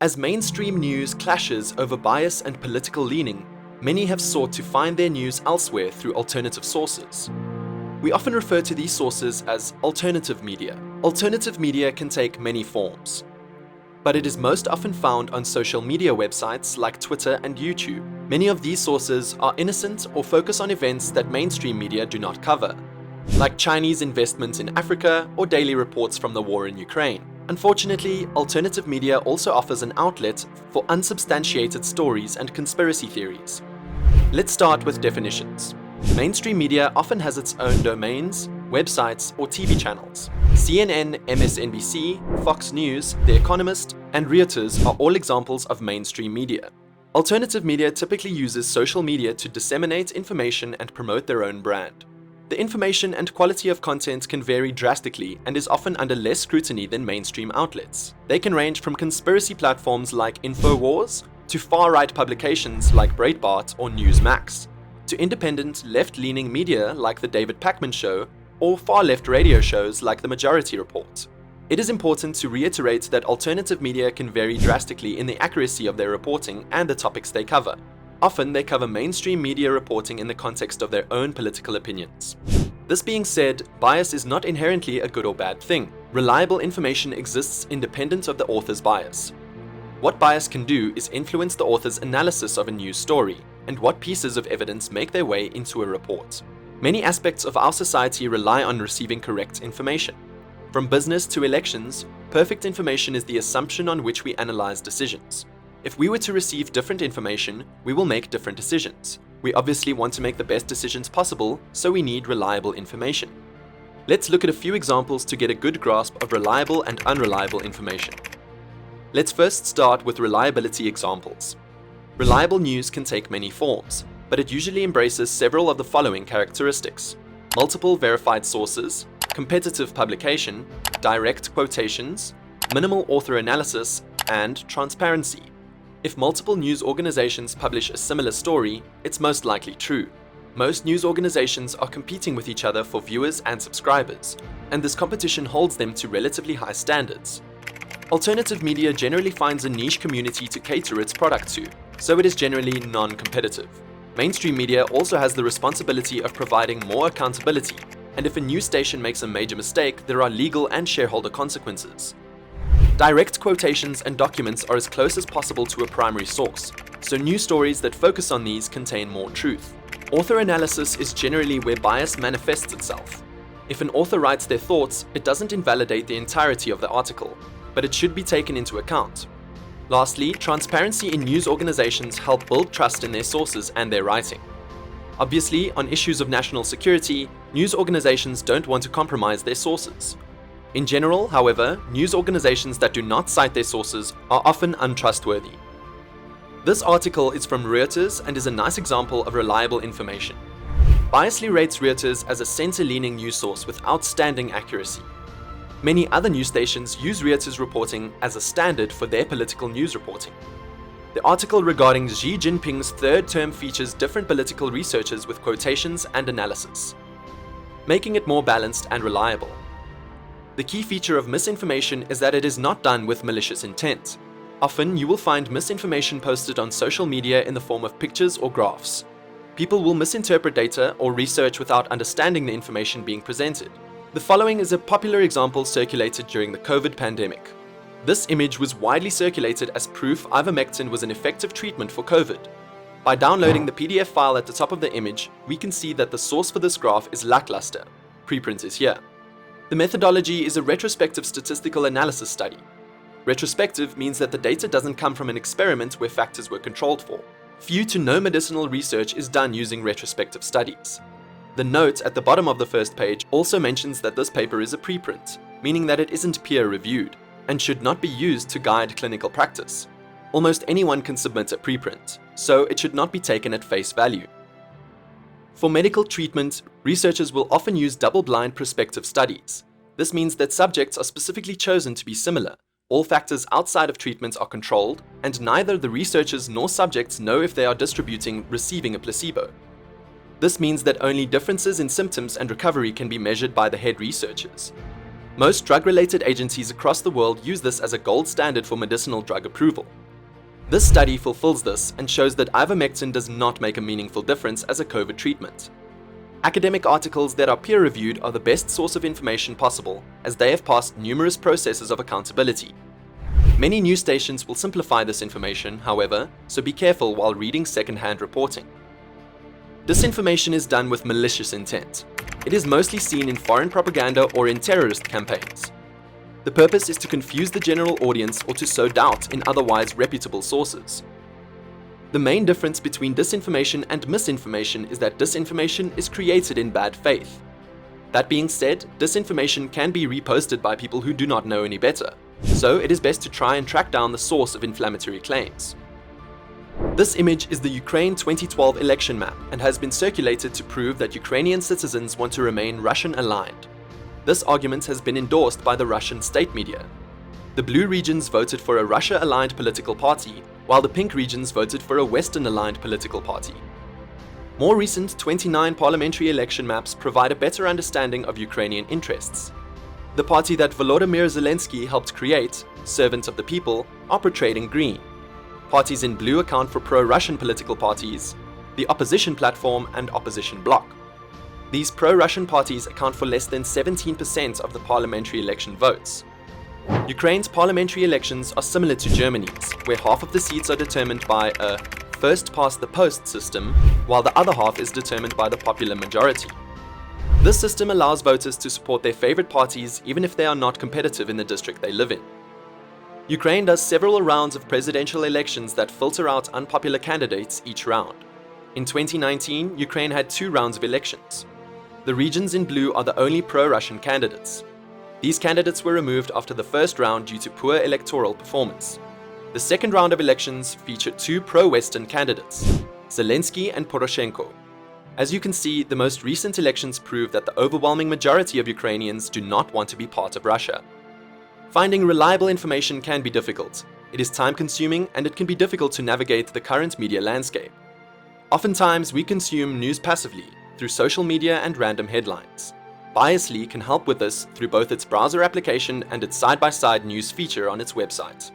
As mainstream news clashes over bias and political leaning, many have sought to find their news elsewhere through alternative sources. We often refer to these sources as alternative media. Alternative media can take many forms, but it is most often found on social media websites like Twitter and YouTube. Many of these sources are innocent or focus on events that mainstream media do not cover, like Chinese investments in Africa or daily reports from the war in Ukraine. Unfortunately, alternative media also offers an outlet for unsubstantiated stories and conspiracy theories. Let's start with definitions. Mainstream media often has its own domains, websites, or TV channels. CNN, MSNBC, Fox News, The Economist, and Reuters are all examples of mainstream media. Alternative media typically uses social media to disseminate information and promote their own brand. The information and quality of content can vary drastically and is often under less scrutiny than mainstream outlets. They can range from conspiracy platforms like InfoWars to far-right publications like Breitbart or Newsmax, to independent left-leaning media like The David Pakman Show or far-left radio shows like The Majority Report. It is important to reiterate that alternative media can vary drastically in the accuracy of their reporting and the topics they cover. Often they cover mainstream media reporting in the context of their own political opinions. This being said, bias is not inherently a good or bad thing. Reliable information exists independent of the author's bias. What bias can do is influence the author's analysis of a news story and what pieces of evidence make their way into a report. Many aspects of our society rely on receiving correct information. From business to elections, perfect information is the assumption on which we analyze decisions. If we were to receive different information, we will make different decisions. We obviously want to make the best decisions possible, so we need reliable information. Let's look at a few examples to get a good grasp of reliable and unreliable information. Let's first start with reliability examples. Reliable news can take many forms, but it usually embraces several of the following characteristics: multiple verified sources, competitive publication, direct quotations, minimal author analysis, and transparency. If multiple news organizations publish a similar story, it's most likely true. Most news organizations are competing with each other for viewers and subscribers, and this competition holds them to relatively high standards. Alternative media generally finds a niche community to cater its product to, so it is generally non-competitive. Mainstream media also has the responsibility of providing more accountability, and if a news station makes a major mistake, there are legal and shareholder consequences. Direct quotations and documents are as close as possible to a primary source, so news stories that focus on these contain more truth. Author analysis is generally where bias manifests itself. If an author writes their thoughts, it doesn't invalidate the entirety of the article, but it should be taken into account. Lastly, transparency in news organizations help build trust in their sources and their writing. Obviously, on issues of national security, news organizations don't want to compromise their sources. In general, however, news organizations that do not cite their sources are often untrustworthy. This article is from Reuters and is a nice example of reliable information. Biasly rates Reuters as a center-leaning news source with outstanding accuracy. Many other news stations use Reuters reporting as a standard for their political news reporting. The article regarding Xi Jinping's third term features different political researchers with quotations and analysis, making it more balanced and reliable. The key feature of misinformation is that it is not done with malicious intent. Often, you will find misinformation posted on social media in the form of pictures or graphs. People will misinterpret data or research without understanding the information being presented. The following is a popular example circulated during the COVID pandemic. This image was widely circulated as proof ivermectin was an effective treatment for COVID. By downloading the PDF file at the top of the image, we can see that the source for this graph is lackluster. Preprint is here. The methodology is a retrospective statistical analysis study. Retrospective means that the data doesn't come from an experiment where factors were controlled for. Few to no medicinal research is done using retrospective studies. The note at the bottom of the first page also mentions that this paper is a preprint, meaning that it isn't peer-reviewed and should not be used to guide clinical practice. Almost anyone can submit a preprint, so it should not be taken at face value. For medical treatment, researchers will often use double-blind prospective studies. This means that subjects are specifically chosen to be similar. All factors outside of treatment are controlled, and neither the researchers nor subjects know if they are receiving a placebo. This means that only differences in symptoms and recovery can be measured by the head researchers. Most drug-related agencies across the world use this as a gold standard for medicinal drug approval. This study fulfills this and shows that ivermectin does not make a meaningful difference as a COVID treatment. Academic articles that are peer-reviewed are the best source of information possible, as they have passed numerous processes of accountability. Many news stations will simplify this information, however, so be careful while reading second-hand reporting. Disinformation is done with malicious intent. It is mostly seen in foreign propaganda or in terrorist campaigns. The purpose is to confuse the general audience or to sow doubt in otherwise reputable sources. The main difference between disinformation and misinformation is that disinformation is created in bad faith. That being said, disinformation can be reposted by people who do not know any better, so it is best to try and track down the source of inflammatory claims. This image is the Ukraine 2012 election map and has been circulated to prove that Ukrainian citizens want to remain Russian-aligned. This argument has been endorsed by the Russian state media. The blue regions voted for a Russia-aligned political party, while the pink regions voted for a Western-aligned political party. More recent 29 parliamentary election maps provide a better understanding of Ukrainian interests. The party that Volodymyr Zelensky helped create, Servant of the People, are portrayed in green. Parties in blue account for pro-Russian political parties, the opposition platform and opposition bloc. These pro-Russian parties account for less than 17% of the parliamentary election votes. Ukraine's parliamentary elections are similar to Germany's, where half of the seats are determined by a first-past-the-post system, while the other half is determined by the popular majority. This system allows voters to support their favorite parties even if they are not competitive in the district they live in. Ukraine does several rounds of presidential elections that filter out unpopular candidates each round. In 2019, Ukraine had 2 rounds of elections. The regions in blue are the only pro-Russian candidates. These candidates were removed after the first round due to poor electoral performance. The second round of elections featured 2 pro-Western candidates, Zelensky and Poroshenko. As you can see, the most recent elections prove that the overwhelming majority of Ukrainians do not want to be part of Russia. Finding reliable information can be difficult. It is time-consuming and it can be difficult to navigate the current media landscape. Oftentimes, we consume news passively, through social media and random headlines. Biasly can help with this through both its browser application and its side-by-side news feature on its website.